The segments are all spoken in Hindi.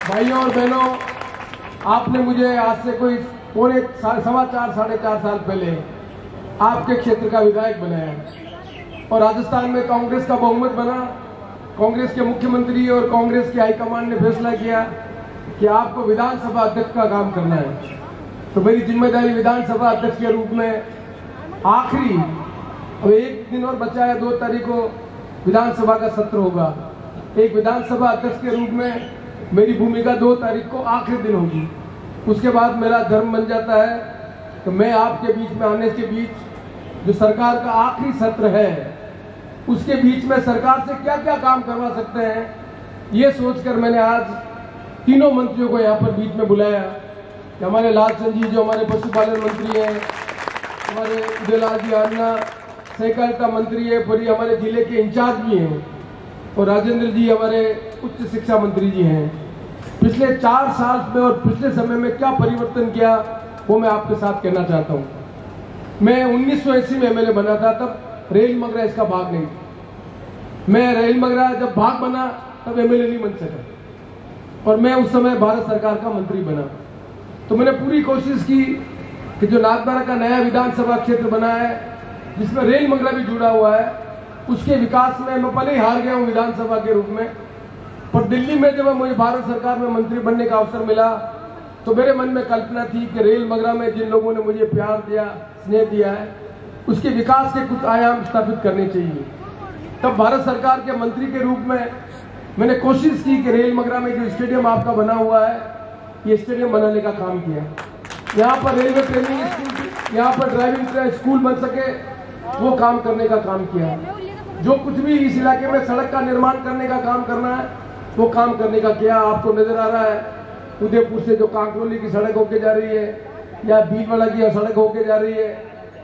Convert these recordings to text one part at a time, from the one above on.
भाइयों और बहनों, आपने मुझे आज से कोई पौने सवा चार साढ़े 4 साल पहले आपके क्षेत्र का विधायक बनाया और राजस्थान में कांग्रेस का बहुमत बना। कांग्रेस के मुख्यमंत्री और कांग्रेस की हाईकमान ने फैसला किया कि आपको विधानसभा अध्यक्ष का काम करना है। तो मेरी जिम्मेदारी विधानसभा अध्यक्ष के रूप में आखिरी अब 1 दिन और बचा है, 2 तारीख को विधानसभा का सत्र होगा। एक विधानसभा अध्यक्ष के रूप में मेरी भूमिका 2 तारीख को आखिरी दिन होगी। उसके बाद मेरा धर्म बन जाता है कि मैं आपके बीच में आने के बीच जो सरकार का आखिरी सत्र है उसके बीच में सरकार से क्या क्या काम करवा सकते हैं, ये सोचकर मैंने आज तीनों मंत्रियों को यहाँ पर बीच में बुलाया कि हमारे लालचंद जी जो हमारे पशुपालन मंत्री हैं, हमारे उदयलाल जी आन्ना सहकारिता मंत्री है, फिर हमारे जिले के इंचार्ज भी हैं और राजेंद्र जी हमारे उच्च शिक्षा मंत्री जी हैं। पिछले 4 साल में और पिछले समय में क्या परिवर्तन किया वो मैं आपके साथ कहना चाहता हूँ। मैं 1980 में एमएलए बना था, तब रेल मगरा इसका भाग नहीं था। मैं रेल मगरा जब भाग बना तब एमएलए नहीं बन सका और मैं उस समय भारत सरकार का मंत्री बना। तो मैंने पूरी कोशिश की कि जो नाथद्वारा का नया विधानसभा क्षेत्र बना है जिसमें रेल मगरा भी जुड़ा हुआ है, उसके विकास में मैं पहले ही हार गया हूँ विधानसभा के रूप में। पर दिल्ली में जब मुझे भारत सरकार में मंत्री बनने का अवसर मिला तो मेरे मन में कल्पना थी कि रेल मगरा में जिन लोगों ने मुझे प्यार दिया, स्नेह दिया है, उसके विकास के कुछ आयाम स्थापित करने चाहिए। तब भारत सरकार के मंत्री के रूप में मैंने कोशिश की कि रेल मगरा में जो स्टेडियम आपका बना हुआ है, ये स्टेडियम बनाने का काम किया। यहाँ पर रेलवे ट्रेनिंग स्कूल, यहाँ पर ड्राइविंग स्कूल बन सके, वो काम करने का काम किया। जो कुछ भी इस इलाके में सड़क का निर्माण करने का काम करना है वो काम करने का किया। आपको नजर आ रहा है उदयपुर से जो कांकरोली की सड़क होके जा रही है या भीलवाड़ा की सड़क होके जा रही है,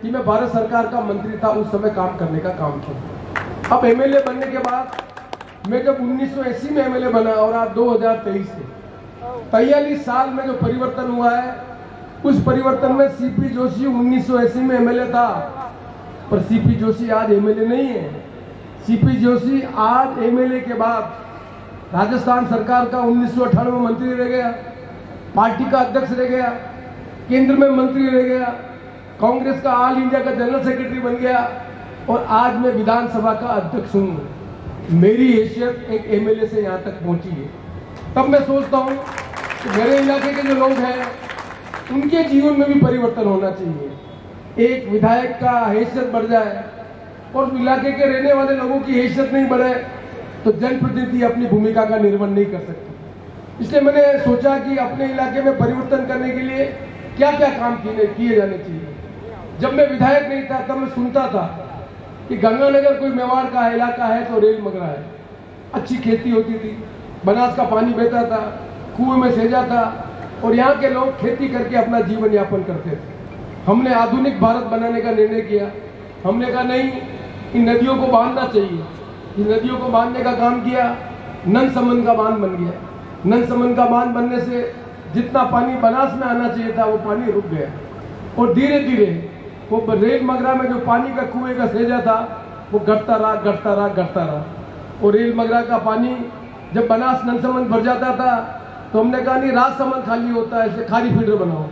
कि मैं भारत सरकार का मंत्री था उस समय काम करने का काम किया। अब एमएलए बनने के बाद मैं जब 1980 में एमएलए बना और आज 2023 से 43 साल में जो परिवर्तन हुआ है, उस परिवर्तन में सीपी जोशी 1980 में एमएलए था, पर सीपी जोशी आज एमएलए नहीं है। सीपी जोशी आज एमएलए के बाद राजस्थान सरकार का 1998 में मंत्री रह गया, पार्टी का अध्यक्ष रह गया, केंद्र में मंत्री रह गया, कांग्रेस का ऑल इंडिया का जनरल सेक्रेटरी बन गया और आज मैं विधानसभा का अध्यक्ष हूँ। मेरी हैसियत एक एमएलए से यहाँ तक पहुंची है। तब मैं सोचता हूँ कि मेरे इलाके के जो लोग हैं उनके जीवन में भी परिवर्तन होना चाहिए। एक विधायक का हैसियत बढ़ जाए और इलाके के रहने वाले लोगों की हैसियत नहीं बढ़े तो जनप्रतिनिधि अपनी भूमिका का निर्वहन नहीं कर सकते। इसलिए मैंने सोचा कि अपने इलाके में परिवर्तन करने के लिए क्या क्या काम किए जाने चाहिए। जब मैं विधायक नहीं था तब मैं सुनता था कि गंगानगर कोई मेवाड़ का इलाका है तो रेल मगरा है, अच्छी खेती होती थी, बनास का पानी बहता था, कुएं में सेजा था और यहाँ के लोग खेती करके अपना जीवन यापन करते थे। हमने आधुनिक भारत बनाने का निर्णय किया। हमने कहा नहीं, इन नदियों को बांधना चाहिए। इन नदियों को बांधने का काम किया। नन समन का बांध बन गया। नन समन का बांध बनने से जितना पानी बनास में आना चाहिए था वो पानी रुक गया और धीरे धीरे वो रेल मगरा में जो पानी का कुएं का सेजा था वो घटता रहा और रेल मगरा का पानी जब बनास नन समन भर जाता था तो हमने कहा नहीं, राजसमंद खाली होता है, इसलिए खारी फीडर बनाओ।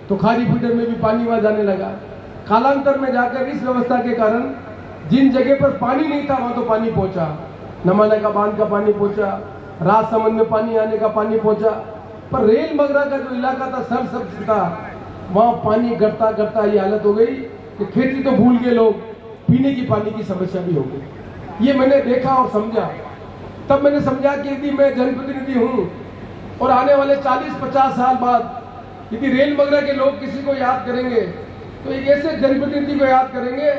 तो खारी फीडर में भी पानी वहां जाने लगा। कालांतर में जाकर इस व्यवस्था के कारण जिन जगह पर पानी नहीं था वहां तो पानी पहुंचा, नमाने का बांध का पानी पहुंचा, राजसमंद में पानी आने का पानी पहुंचा। पर रेल मगरा का जो इलाका था सरसब्ज था, वहां पानी घटता ये हालत हो गई कि खेती तो भूल गए लोग, पीने की पानी की समस्या भी हो गई। ये मैंने देखा और समझा। तब मैंने समझा कि यदि मैं जनप्रतिनिधि हूँ और आने वाले 40-50 साल बाद यदि रेल मगरा के लोग किसी को याद करेंगे तो एक ऐसे जनप्रतिनिधि को याद करेंगे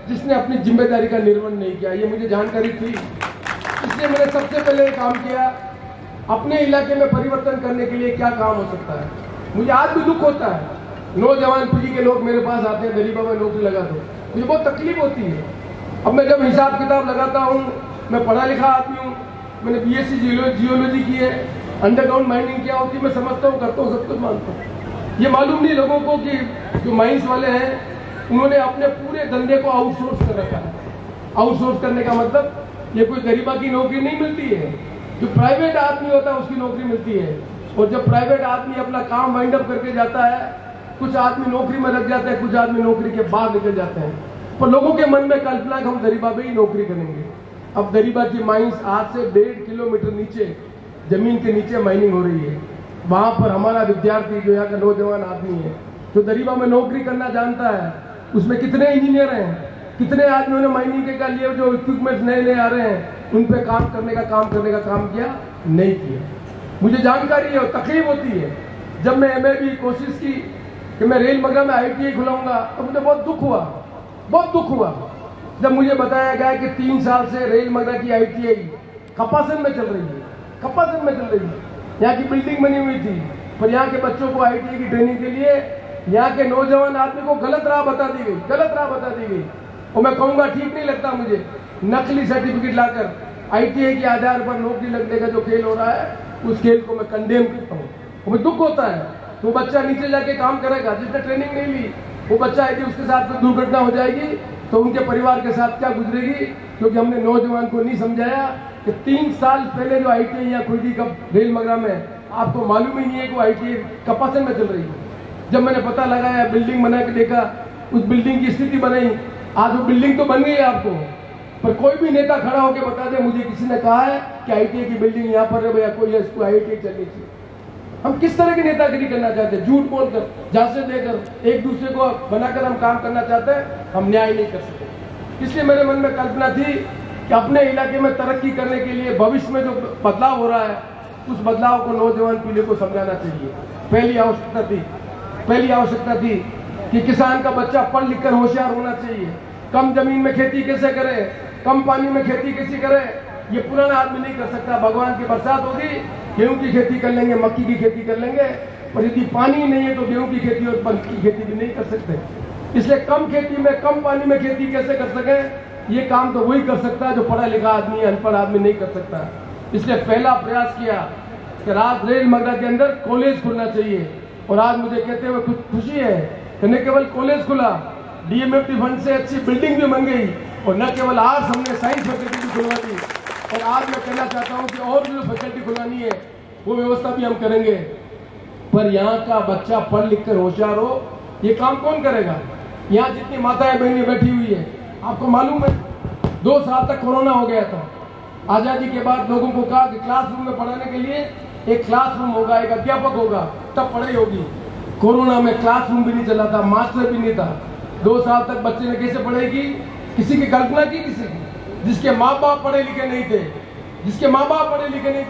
जिसने अपनी जिम्मेदारी का निर्वहन नहीं किया। ये मुझे जानकारी थी, इसलिए मैंने सबसे पहले काम किया अपने इलाके में परिवर्तन करने के लिए क्या काम हो सकता है। मुझे आज भी दुख होता है, नौजवान पीढ़ी के लोग मेरे पास आते हैं, गरीबों में नौकरी लगा दो, मुझे बहुत तकलीफ होती है। अब मैं जब हिसाब किताब लगाता हूँ, मैं पढ़ा लिखा आदमी हूँ, मैंने बीएससी जियोलॉजी की है, अंडरग्राउंड माइनिंग क्या होती है मैं समझता हूँ, करता हूँ, सब कुछ मानता हूँ। ये मालूम नहीं लोगों को कि जो माइंस वाले हैं उन्होंने अपने पूरे धंधे को आउटसोर्स कर रखा है। आउटसोर्स करने का मतलब ये कोई गरीबा की नौकरी नहीं मिलती है, जो प्राइवेट आदमी होता है उसकी नौकरी मिलती है। और जब प्राइवेट आदमी अपना काम वाइंड अप करके जाता है, कुछ आदमी नौकरी में लग जाते हैं, कुछ आदमी नौकरी के बाद निकल जाते हैं, पर लोगों के मन में कल्पना कि हम दरीबा में ही नौकरी करेंगे। अब दरीबा की माइंस आज से 1.5 किलोमीटर नीचे जमीन के नीचे माइनिंग हो रही है। वहां पर हमारा विद्यार्थी जो यहाँ का नौजवान आदमी है, जो दरीबा में नौकरी करना जानता है, उसमें कितने इंजीनियर हैं, कितने आदमियों ने माइनिंग के लिए जो इक्विपमेंट नए नए आ रहे हैं उन पे काम करने का काम किया नहीं किया। मुझे जानकारी है और तकलीफ होती है। जब मैं भी कोशिश की कि मैं रेल मगरा में ITI खुलाऊंगा तो मुझे बहुत दुख हुआ जब मुझे बताया गया कि 3 साल से रेल मगरा की ITI कपासन में चल रही है। यहाँ की बिल्डिंग बनी हुई थी, पर यहाँ के बच्चों को ITI की ट्रेनिंग के लिए यहाँ के नौजवान आदमी को गलत राह बता दी गई। और मैं कहूंगा ठीक नहीं लगता मुझे, नकली सर्टिफिकेट लाकर ITI के आधार पर नौकरी लगने का जो खेल हो रहा है, उस खेल को मैं कंडेम करता हूँ। मुझे दुख होता है। वो बच्चा नीचे जाके काम करेगा, जिसने ट्रेनिंग नहीं ली, वो बच्चा यदि उसके साथ कोई दुर्घटना हो जाएगी तो उनके परिवार के साथ क्या गुजरेगी। क्योंकि हमने नौजवान को नहीं समझाया कि 3 साल पहले जो ITI यहाँ खुल गई कब रेल मगरा में, आपको मालूम ही नहीं है कि वो ITI कपासन में चल रही है। जब मैंने पता लगाया, बिल्डिंग बना के देखा, उस बिल्डिंग की स्थिति बनाई, आज वो बिल्डिंग तो बन गई है आपको, पर कोई भी नेता खड़ा होकर बता दे मुझे किसी ने कहा है कि ITI की बिल्डिंग यहाँ पर है भैया, कोई है, इसको ITI चलनी चाहिए। हम किस तरह की नेतागिरी करना चाहते हैं? झूठ बोलकर, झांसे देकर, एक दूसरे को बनाकर हम काम करना चाहते हैं, हम न्याय नहीं कर सकते। इसलिए मेरे मन में कल्पना थी कि अपने इलाके में तरक्की करने के लिए भविष्य में जो बदलाव हो रहा है, उस बदलाव को नौजवान पीढ़ी को समझाना चाहिए। पहली आवश्यकता थी कि किसान का बच्चा पढ़ लिख कर होशियार होना चाहिए। कम जमीन में खेती कैसे करे, कम पानी में खेती कैसे करे, ये पुराना आदमी नहीं कर सकता। भगवान की बरसात होगी, गेहूं की खेती कर लेंगे, मक्की की खेती कर लेंगे, पर यदि पानी नहीं है तो गेहूं की खेती और मक्की की खेती भी नहीं कर सकते। इसलिए कम खेती में, कम पानी में खेती कैसे कर सके, ये काम तो वही कर सकता है जो पढ़ा लिखा आदमी है, अनपढ़ आदमी नहीं कर सकता। इसलिए पहला प्रयास किया कि रेल मगरा के अंदर कॉलेज खुलना चाहिए। और आज मुझे कहते हुए कुछ खुशी है कि न केवल कॉलेज खुला, DMFT फंड से अच्छी बिल्डिंग भी बन गई, और न केवल आज हमने साइंस फैकल्टी भी खुलवा दी, और आज मैं कहना चाहता हूं कि और जो फैकल्टी खुलवानी है वो व्यवस्था भी हम करेंगे। पर यहाँ का बच्चा पढ़ लिख कर होशियार हो, ये काम कौन करेगा? यहाँ जितनी माताएं बहनें बैठी हुई है, आपको मालूम है 2 साल तक कोरोना हो गया था। आजादी के बाद लोगों को कहा कि क्लासरूम में पढ़ाने के लिए एक क्लासरूम होगा, एक अध्यापक होगा, तब पढ़ाई होगी। कोरोना में क्लासरूम भी नहीं चला था, मास्टर भी नहीं था। 2 साल तक बच्चे ने कैसे पढ़ाई की? किसी की कल्पना की? किसी की? जिसके माँ बाप पढ़े लिखे नहीं थे,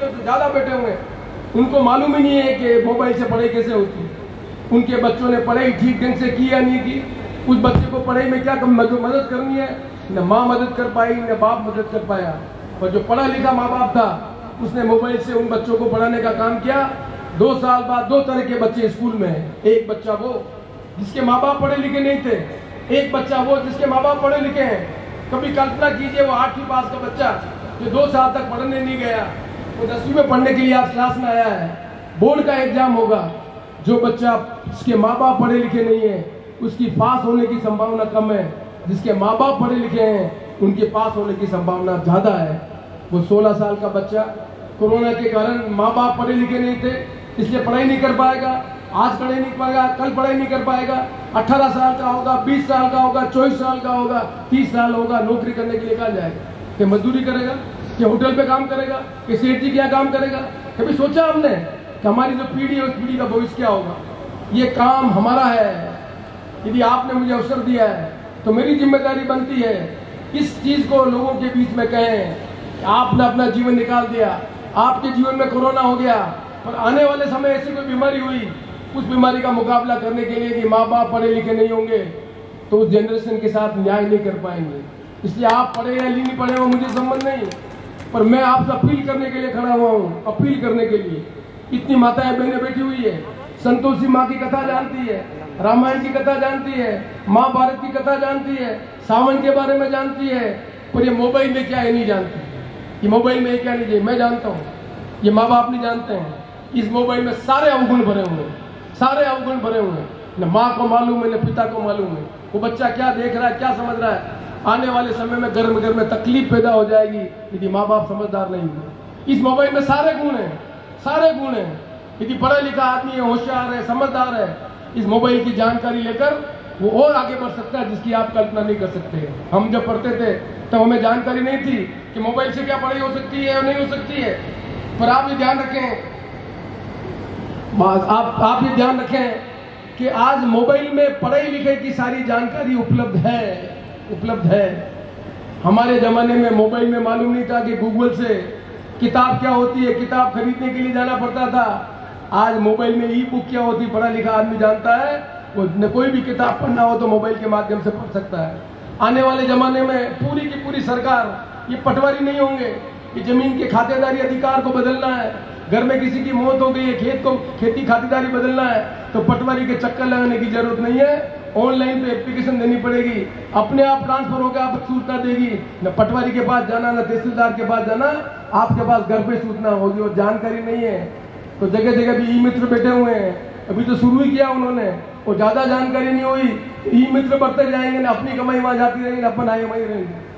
तो ज्यादा बैठे हुए, उनको मालूम ही नहीं है कि मोबाइल से पढ़ाई कैसे होती है। उनके बच्चों ने पढ़ाई ठीक ढंग से की या नहीं की, उस बच्चे को पढ़ाई में क्या मदद करनी है, न माँ मदद कर पाई, न बाप मदद कर पाया। और जो पढ़ा लिखा माँ बाप था, उसने मोबाइल से उन बच्चों को पढ़ाने का काम किया। 2 साल बाद 2 तरह के बच्चे स्कूल में हैं। एक बच्चा वो जिसके माँ बाप पढ़े लिखे नहीं थे, एक बच्चा वो जिसके माँ बाप पढ़े लिखे हैं। कभी कल्पना कीजिए, वो 8वीं पास का बच्चा जो 2 साल तक पढ़ने नहीं गया, वो 10वीं में पढ़ने के लिए आज क्लास में आया है। बोर्ड का एग्जाम होगा, जो बच्चा जिसके माँ बाप पढ़े लिखे नहीं है, उसकी पास होने की संभावना कम है। जिसके माँ बाप पढ़े लिखे हैं, उनके पास होने की संभावना ज्यादा है। वो 16 साल का बच्चा कोरोना के कारण माँ बाप पढ़े लिखे नहीं थे, इसलिए पढ़ाई नहीं कर पाएगा। आज पढ़ाई नहीं पाएगा, कल पढ़ाई नहीं कर पाएगा। 18 साल का होगा, 20 साल का होगा, 24 साल का होगा, 30 साल होगा, नौकरी करने के लिए कहाँ जाएगा? कि मजदूरी करेगा, कि होटल पे काम करेगा, कि सेठ जी क्या काम करेगा? कभी सोचा हमने कि हमारी जो पीढ़ी है, उस पीढ़ी का भविष्य क्या होगा? ये काम हमारा है। यदि आपने मुझे अवसर दिया है तो मेरी जिम्मेदारी बनती है इस चीज को लोगों के बीच में कहें। आपने अपना जीवन निकाल दिया, आपके जीवन में कोरोना हो गया, पर आने वाले समय ऐसी कोई बीमारी हुई, उस बीमारी का मुकाबला करने के लिए यदि माँ बाप पढ़े लिखे नहीं होंगे तो उस जनरेशन के साथ न्याय नहीं कर पाएंगे। इसलिए आप पढ़े या नहीं पढ़े हो मुझे संबंध नहीं, पर मैं आपसे अपील करने के लिए खड़ा हुआ हूँ। अपील करने के लिए इतनी माताएं बहनें बैठी हुई है, संतोषी माँ की कथा जानती है, रामायण की कथा जानती है, महाभारत की कथा जानती है, सावन के बारे में जानती है, पर ये मोबाइल में क्या है नहीं जानती। ये मोबाइल में क्या नहीं, मैं जानता हूँ, ये माँ बाप नहीं जानते हैं। इस मोबाइल में सारे अवगुण भरे हुए हैं, सारे अवगुण भरे हुए हैं। न माँ को मालूम है, न पिता को मालूम है वो बच्चा क्या देख रहा है, क्या समझ रहा है। आने वाले समय में घर में तकलीफ पैदा हो जाएगी यदि माँ बाप समझदार नहीं हुए। इस मोबाइल में सारे गुण हैं, सारे गुण हैं, यदि पढ़ा लिखा आदमी है, होशियार है, समझदार है, इस मोबाइल की जानकारी लेकर वो और आगे बढ़ सकता है, जिसकी आप कल्पना नहीं कर सकते। हम जब पढ़ते थे तब हमें जानकारी नहीं थी कि मोबाइल से क्या पढ़ाई हो सकती है और नहीं हो सकती है। पर आप ये ध्यान रखें, आप ये ध्यान रखें कि आज मोबाइल में पढ़ाई लिखाई की सारी जानकारी उपलब्ध है। हमारे जमाने में मोबाइल में मालूम नहीं था कि गूगल से किताब क्या होती है, किताब खरीदने के लिए जाना पड़ता था। आज मोबाइल में ई बुक क्या होती है पढ़ा लिखा आदमी जानता है। वो कोई भी किताब पढ़ना हो तो मोबाइल के माध्यम से पढ़ सकता है। आने वाले जमाने में पूरी की पूरी सरकार ये पटवारी नहीं होंगे, ये जमीन के खातेदारी अधिकार को बदलना है। घर में किसी की मौत हो गई है, खेती खातेदारी बदलना है, तो पटवारी के चक्कर लगाने की जरूरत नहीं है। ऑनलाइन पे एप्लीकेशन देनी पड़ेगी, अपने आप ट्रांसफर होकर आप सूचना देगी। न पटवारी के पास जाना, न तहसीलदार के पास जाना, आपके पास घर पे सूचना होगी। और जानकारी नहीं है तो जगह जगह भी ई मित्र बैठे हुए हैं, अभी तो शुरू ही किया उन्होंने, और ज्यादा जानकारी नहीं हुई, ई मित्र बढ़ते जाएंगे ना, अपनी कमाई वहां जाती रहेगी ना अपन आई वहीं रहेंगे।